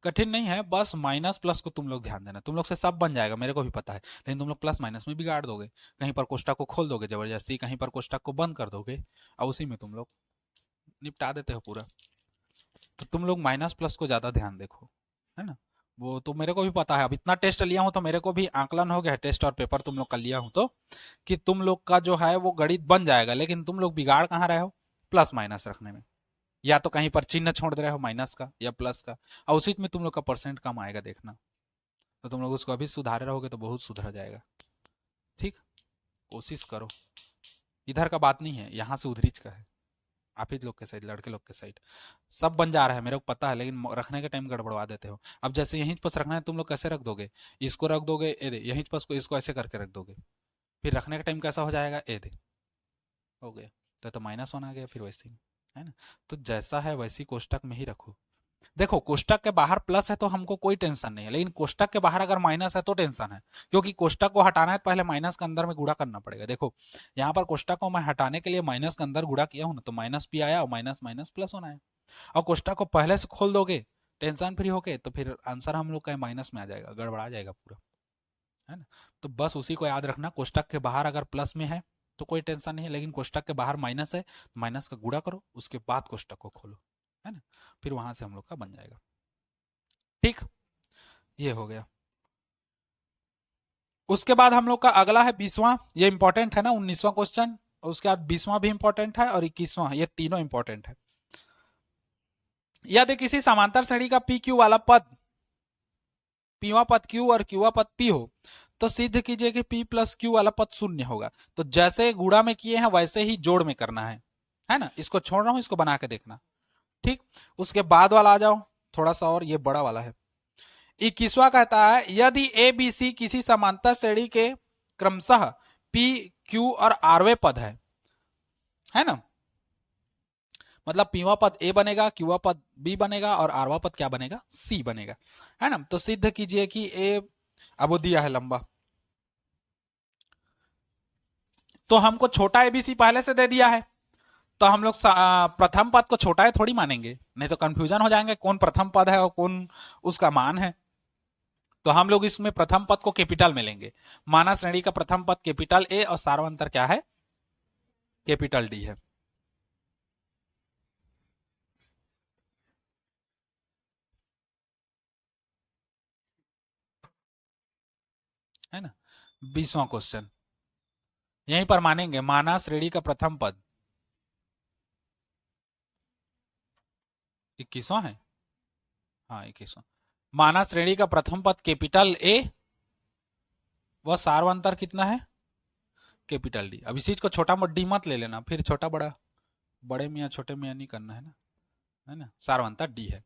कठिन नहीं है, बस माइनस प्लस को तुम लोग ध्यान देना, तुम लोग से सब बन जाएगा, मेरे को भी पता है, लेकिन तुम लोग प्लस माइनस में बिगाड़ दोगे, कहीं पर कोष्टक को खोल दोगे जबरदस्ती, कहीं पर कोष्टक को बंद कर दोगे, और उसी में तुम लोग निपटा देते हो पूरा। तो तुम लोग माइनस प्लस को ज्यादा ध्यान देखो, है ना। वो तो मेरे को भी पता है, अब इतना टेस्ट लिया हूं तो मेरे को भी आकलन हो गया है, टेस्ट और पेपर तुम लोग का लिया हूं तो, कि तुम लोग का जो है वो गणित बन जाएगा, लेकिन तुम लोग बिगाड़ कहाँ रहे हो, प्लस माइनस रखने में, या तो कहीं पर चिन्ह छोड़ दे रहे हो माइनस का या प्लस का, और उसी में तुम लोग का परसेंट कम आएगा, देखना। तो तुम लोग उसको अभी सुधारे रहोगे तो बहुत सुधर जाएगा। ठीक, कोशिश करो, इधर का बात नहीं है, यहाँ से उधरीच का है, आप ही लोग के साइड, लड़के लोग के साइड सब बन जा रहा है, मेरे को पता है, लेकिन रखने के टाइम गड़बड़वा देते हो। अब जैसे यहीं पर रखना है, तुम लोग कैसे रख दोगे, इसको रख दोगे ए दे, यहीं पर इसको ऐसे करके रख दोगे, फिर रखने का टाइम कैसा हो जाएगा, ए दे हो गया, तो माइनस वन आ गया, फिर वैसे ही, है ना। तो जैसा है वैसी कोष्टक में ही रखो। देखो कोष्टक के बाहर प्लस है तो हमको कोई टेंशन नहीं है, लेकिन कोष्टक के बाहर अगर माइनस है तो टेंशन है, क्योंकि कोष्टक को हटाना है तो पहले माइनस के अंदर में गुणा करना पड़ेगा। देखो यहाँ पर कोष्टक को मैं हटाने के लिए माइनस के अंदर गुणा किया हूं ना, तो माइनस पी आया और माइनस माइनस प्लस वन आया। और कोष्टक को पहले से खोल दोगे टेंशन फ्री होके, तो फिर आंसर हम लोग का माइनस में आ जाएगा, गड़बड़ा जाएगा पूरा, है ना। तो बस उसी को याद रखना, कोष्टक के बाहर अगर प्लस में है तो कोई टेंशन नहीं है, लेकिन कोष्टक के बाहर माइनस है, माइनस का गुणा करो, उसके बाद कोष्टक को खोलो, है ना, फिर वहां से हम लोग का बन जाएगा। ठीक, ये हो गया। उसके बाद हम लोग का अगला है 20वां, ये इंपॉर्टेंट है ना, 19वां क्वेश्चन, उसके बाद 20वां भी इंपॉर्टेंट है और 21वां, ये तीनों इंपॉर्टेंट है। यदि किसी समांतर श्रेणी का पी क्यू वाला पद, पीवा पद क्यू और क्यूवा पद पी हो, तो सिद्ध कीजिए कि पी प्लस क्यू वाला पद शून्य होगा। तो जैसे गुणा में किए हैं वैसे ही जोड़ में करना है ना। इसको छोड़ रहा हूं, इसको बना के देखना। ठीक, उसके बाद वाला आ जाओ, थोड़ा सा और, ये बड़ा वाला है। 21वां कहता है यदि ए बी सी किसी समांतर श्रेणी के क्रमशः पी क्यू और आरवे पद है ना, मतलब पीवा पद ए बनेगा, क्यूवा पद बी बनेगा और आरवा पद क्या बनेगा, सी बनेगा, है ना। तो सिद्ध कीजिए कि ए, अब वो दिया है लंबा, तो हमको छोटा एबीसी पहले से दे दिया है, तो हम लोग प्रथम पद को छोटा है थोड़ी मानेंगे, नहीं तो कंफ्यूजन हो जाएंगे कौन प्रथम पद है और कौन उसका मान है। तो हम लोग इसमें प्रथम पद को कैपिटल में लेंगे, माना श्रेणी का प्रथम पद कैपिटल ए और सार्वंतर क्या है, कैपिटल डी है ना। 20वां क्वेश्चन यहीं पर मानेंगे, माना श्रेणी का प्रथम पद 21वां है, हाँ 21वां। माना श्रेणी का प्रथम पद कैपिटल ए व सार्वंतर कितना है कैपिटल डी। अब इस चीज को छोटा डी मत ले लेना, फिर छोटा बड़ा, बड़े मियाँ छोटे मियाँ नहीं करना है ना। सार्वंतर डी है,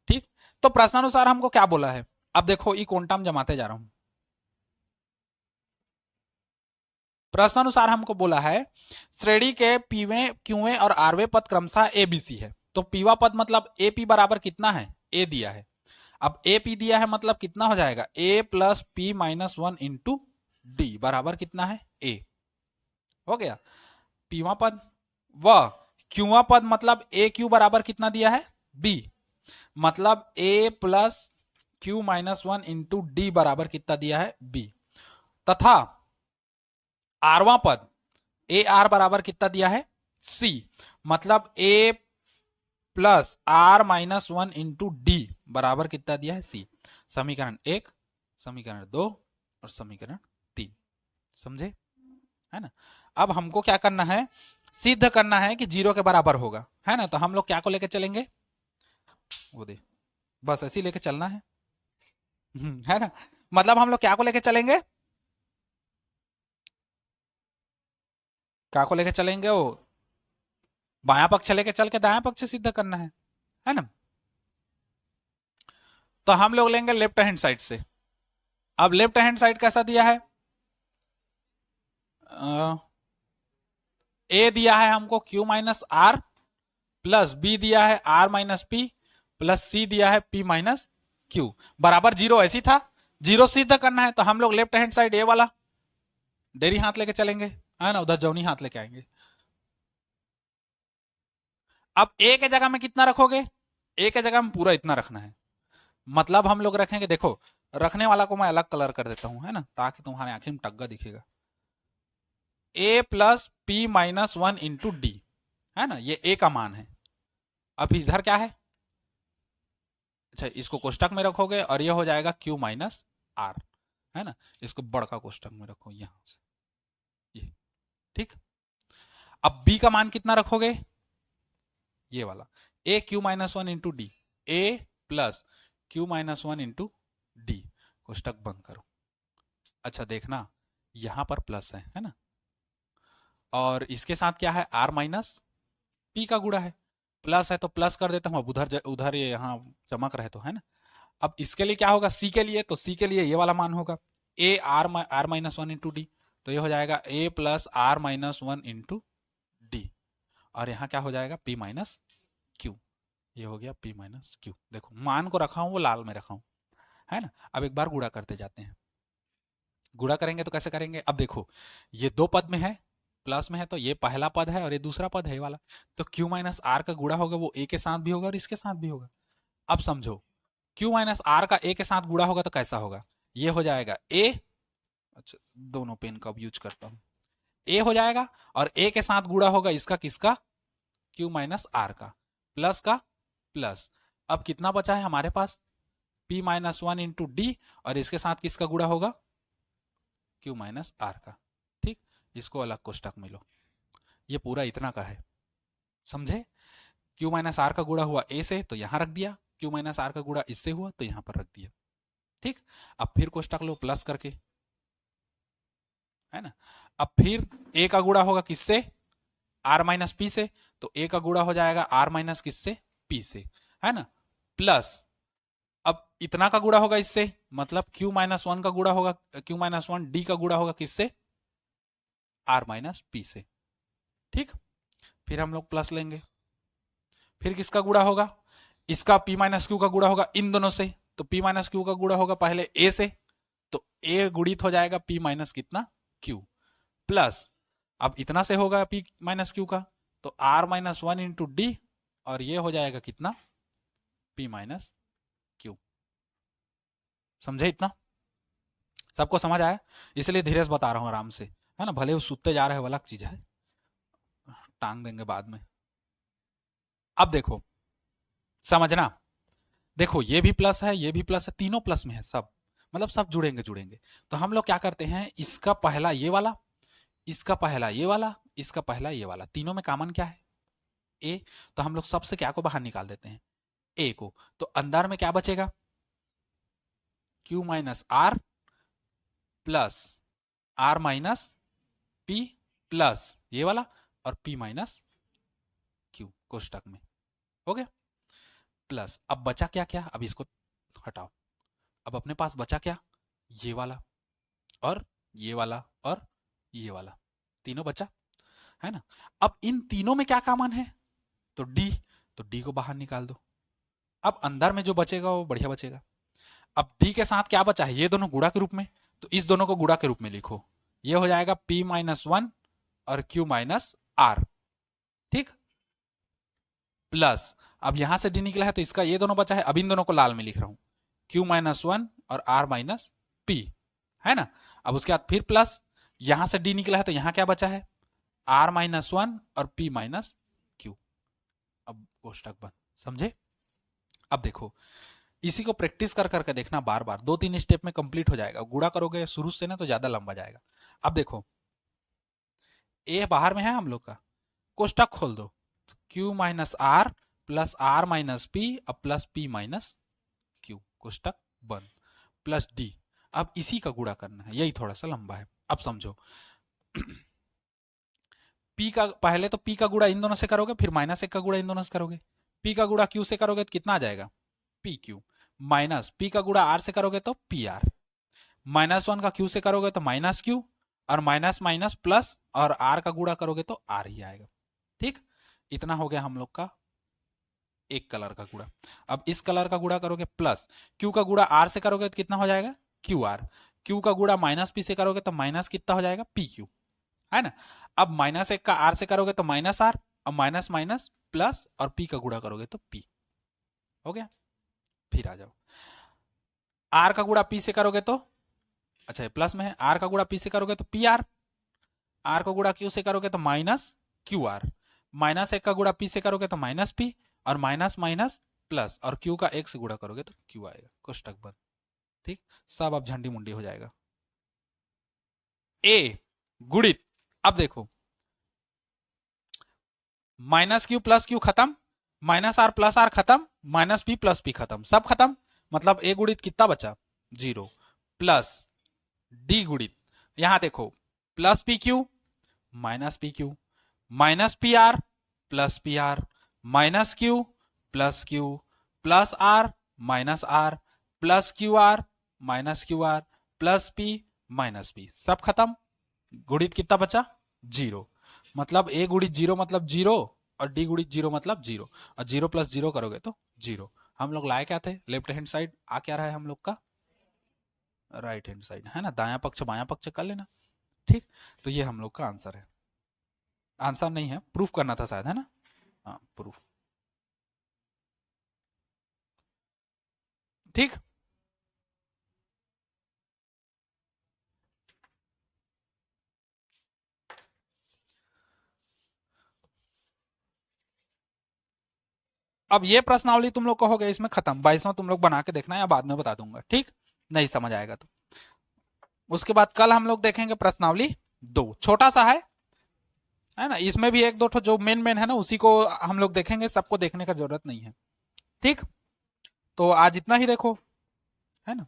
ठीक। तो प्रश्नानुसार हमको क्या बोला है, अब देखो ई क्वांटम जमाते जा रहा हूं। प्रश्नानुसार हमको बोला है श्रेणी के पीवें क्यूवें और आरवे पद क्रमशः ए बी सी है। तो पीवा पद मतलब ए पी बराबर कितना है, ए दिया है। अब ए पी दिया है मतलब कितना हो जाएगा, ए plus P minus one into D बराबर कितना है, ए। हो गया पीवा पद। व क्यूवा पद मतलब ए क्यू बराबर कितना दिया है, बी, मतलब ए plus Q minus one into D बराबर कितना दिया है, बी। तथा आरवा पद ए आर बराबर कितना दिया है, सी, मतलब ए plus are minus one into D बराबर कितना दिया है, सी। समीकरण 1, समीकरण 2 और समीकरण 3, समझे, है ना। अब हमको क्या करना है, सिद्ध करना है कि 0 के बराबर होगा, है ना। तो हम लोग क्या को लेकर चलेंगे, वो दे, बस ऐसे ही लेके चलना है ना। मतलब हम लोग क्या को लेके चलेंगे, क्या को लेके चलेंगे, वो बायां पक्ष लेके चल के दायां पक्ष सिद्ध करना है ना। तो हम लोग लेंगे लेफ्ट हैंड साइड से। अब लेफ्ट हैंड साइड कैसा दिया है, ए दिया है हमको Q minus R plus B दिया है R minus P plus C दिया है पी माइनस क्यू बराबर 0, ऐसी था। 0 सिद्ध करना है तो हम लोग लेफ्ट हैंड साइड ए वाला डेरी हाथ लेके चलेंगे, है ना, उधर जौनी हाथ लेके आएंगे। अब ए के जगह में कितना रखोगे, ए के जगह में पूरा इतना रखना है। मतलब हम लोग रखेंगे, देखो रखने वाला को मैं अलग कलर कर देता हूं, है ना, ताकि तुम्हारे आंखें में टग्गा दिखेगा। A plus P minus one into d, है ना, ये ए का मान है। अब इधर क्या है, अच्छा इसको कोष्टक में रखोगे और ये हो जाएगा क्यू माइनस आर, है ना। इसको बड़का कोष्टक में रखो यहां से, ये ठीक। अब बी का मान कितना रखोगे, ये वाला a q minus one into d, a plus Q minus one into d, कोष्टक बंद करो। अच्छा देखना यहां पर प्लस है ना, और इसके साथ क्या है, आर माइनस पी का गुणा है। प्लस है तो प्लस कर देता हूं, अब उधर उधर ये यहाँ चमक रहे तो, है ना। अब इसके लिए क्या होगा, सी के लिए, तो सी के लिए ये वाला मान होगा a r minus one into D, तो ये हो जाएगा ए plus are minus one into D, और यहाँ क्या हो जाएगा पी माइनस क्यू, ये हो गया पी माइनस क्यू। देखो मान को रखा हूं वो लाल में रखा हूं, है ना। अब एक बार गुणा करते जाते हैं। गुणा करेंगे तो कैसे करेंगे, अब देखो ये दो पद में है, प्लस में है, तो ये पहला पद है और ये दूसरा पद है ये वाला। तो क्यू माइनस आर का गुणा होगा वो ए के साथ भी होगा और इसके साथ भी होगा। अब समझो क्यू माइनस आर का ए के साथ गुणा होगा तो कैसा होगा, ये हो जाएगा ए, अच्छा दोनों पेन का यूज करता हूं, ए हो जाएगा, और ए के साथ गुणा होगा इसका किसका, क्यू माइनस आर का, प्लस का प्लस। अब कितना बचा है हमारे पास, p minus one into D, और इसके साथ किसका गुणा होगा, क्यू माइनस आर का, ठीक। इसको अलग कोष्टक में लो, ये पूरा इतना का है, समझे। क्यू माइनस आर का गुणा हुआ ए से तो यहां रख दिया, क्यू माइनस आर का गुणा इससे हुआ तो यहां पर रख दिया, ठीक। अब फिर कोष्टक लो प्लस करके, है ना। अब फिर ए का गुणा होगा किससे, आर माइनस पी से, तो ए का गुणा हो जाएगा आर माइनस किससे, पी से, है ना, प्लस अब इतना का गुणा होगा इससे, मतलब क्यू माइनस वन का गुणा होगा, क्यू माइनस वन डी का गुणा होगा किससे, आर माइनस पी से, ठीक। फिर हम लोग प्लस लेंगे, फिर किसका गुणा होगा, इसका पी माइनस क्यू का गुणा होगा इन दोनों से, तो पी माइनस क्यू का गुणा होगा पहले ए से, तो ए गुणित हो जाएगा पी माइनस कितना क्यू, प्लस अब इतना से होगा पी माइनस क्यू का, तो R minus one into D, और ये हो जाएगा कितना, पी माइनस क्यू। समझे इतना, सबको समझ आया, इसलिए धीरे से बता रहा हूं आराम से, है ना, भले वो सूते जा रहे हैं अलग चीज है, टांग देंगे बाद में। अब देखो समझना, देखो ये भी प्लस है, ये भी प्लस है, तीनों प्लस में है सब, मतलब सब जुड़ेंगे जुड़ेंगे। तो हम लोग क्या करते हैं, इसका पहला ये वाला, इसका पहला ये वाला, इसका पहला ये वाला, तीनों में कॉमन क्या है, ए। तो हम लोग सबसे क्या को बाहर निकाल देते हैं, ए को। तो अंदर में क्या बचेगा, Q minus R plus are minus P plus ये वाला और पी माइनस क्यू कोष्टक में, हो गया। प्लस अब बचा क्या क्या, अब इसको हटाओ, अब अपने पास बचा क्या, ये वाला और ये वाला और ये वाला, तीनों बचा है ना। अब इन तीनों में क्या कॉमन है, तो डी, तो डी को बाहर निकाल दो। अब अंदर में जो बचेगा वो बढ़िया बचेगा। अब डी के साथ क्या बचा है, ये दोनों गुणा के रूप में, तो इस दोनों को गुणा के रूप में लिखो, ये हो जाएगा p माइनस वन और q माइनस आर, ठीक। प्लस अब यहां से डी निकला है तो इसका ये दोनों बचा है, अब इन दोनों को लाल में लिख रहा हूं, q माइनस वन और r माइनस पी, है ना। अब उसके बाद फिर प्लस, यहां से डी निकला है तो यहां क्या बचा है, r माइनस वन और p माइनस क्यू। अब कोष्टक बंद, समझे। अब देखो इसी को प्रैक्टिस कर करके देखना बार बार, 2-3 स्टेप में कंप्लीट हो जाएगा, गुणा करोगे शुरू से ना तो ज्यादा लंबा जाएगा। अब देखो ए बाहर में है हम लोग का, कोष्टक खोल दो, Q minus R plus are minus P अब प्लस पी माइनस क्यू, कोष्टक बंद, प्लस डी। अब इसी का गुणा करना है, यही थोड़ा सा लंबा है। अब समझो पी का, पहले तो पी का गुणा इन दोनों से करोगे, फिर माइनस एक का गुणा इन दोनों से करोगे, पी का गुणा क्यू से करोगे तो कितना आ जाएगा, पी क्यू, माइनस पी का गुणा आर से करोगे तो पी आर, माइनस वन का क्यू से करोगे तो माइनस क्यू, और माइनस माइनस प्लस और आर का गुणा करोगे तो आर ही आएगा, ठीक। इतना हो गया हम लोग का एक कलर का गुणा। अब इस कलर का गुणा करोगे, प्लस क्यू का गुणा आर से करोगे तो कितना हो जाएगा, क्यू आर, क्यू का गुणा माइनस पी से करोगे तो माइनस कितना हो जाएगा, पी क्यू, है ना। अब माइनस एक का आर से करोगे तो माइनस आर, अब माइनस माइनस प्लस और पी का गुणा करोगे तो पी, हो गया। फिर आ जाओ, आर का गुणा पी से करोगे तो, अच्छा प्लस में है, आर का गुणा पी से करोगे तो पी आर, आर को गुणा क्यू से करोगे तो माइनस क्यू आर, माइनस एक का गुणा पी से करोगे तो माइनस पी, और माइनस माइनस प्लस और क्यू का एक से गुणा करोगे तो क्यू आएगा, कोष्टक बंद, ठीक। सब अब झंडी मुंडी हो जाएगा। ए गुणित, अब देखो माइनस क्यू प्लस क्यू खत्म, माइनस आर प्लस आर खत्म, माइनस पी प्लस पी खत्म, सब खत्म, मतलब ए गुणित कितना बचा, जीरो, प्लस डी गुणित, यहां देखो plus P Q minus P Q, minus P R minus Q plus are minus R plus Q R plus P minus P, सब खत्म, गुणित कितना बचा, जीरो, मतलब ए गुणित जीरो मतलब जीरो, और डी गुणित जीरो मतलब जीरो, और जीरो प्लस जीरो करोगे तो जीरो। हम लोग लाए क्या थे, लेफ्ट हैंड साइड आ क्या रहा है हम लोग का, राइट हैंड साइड, है ना, दाया पक्ष बाया पक्ष कर लेना, ठीक। तो ये हम लोग का आंसर है, आंसर नहीं है, प्रूफ करना था शायद, है ना, हाँ प्रूफ, ठीक। अब ये प्रश्नावली तुम लोग कहोगे इसमें खत्म, 22वां तुम लोग बना के देखना या बाद में बता दूंगा, ठीक, नहीं समझ आएगा तो। उसके बाद कल हम लोग देखेंगे प्रश्नावली 2, छोटा सा है ना, इसमें भी एक दो ठो जो मेन मेन है ना उसी को हम लोग देखेंगे, सबको देखने का जरूरत नहीं है, ठीक। तो आज इतना ही देखो, है ना।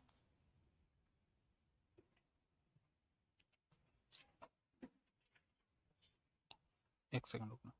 एक सेकंड रुकना।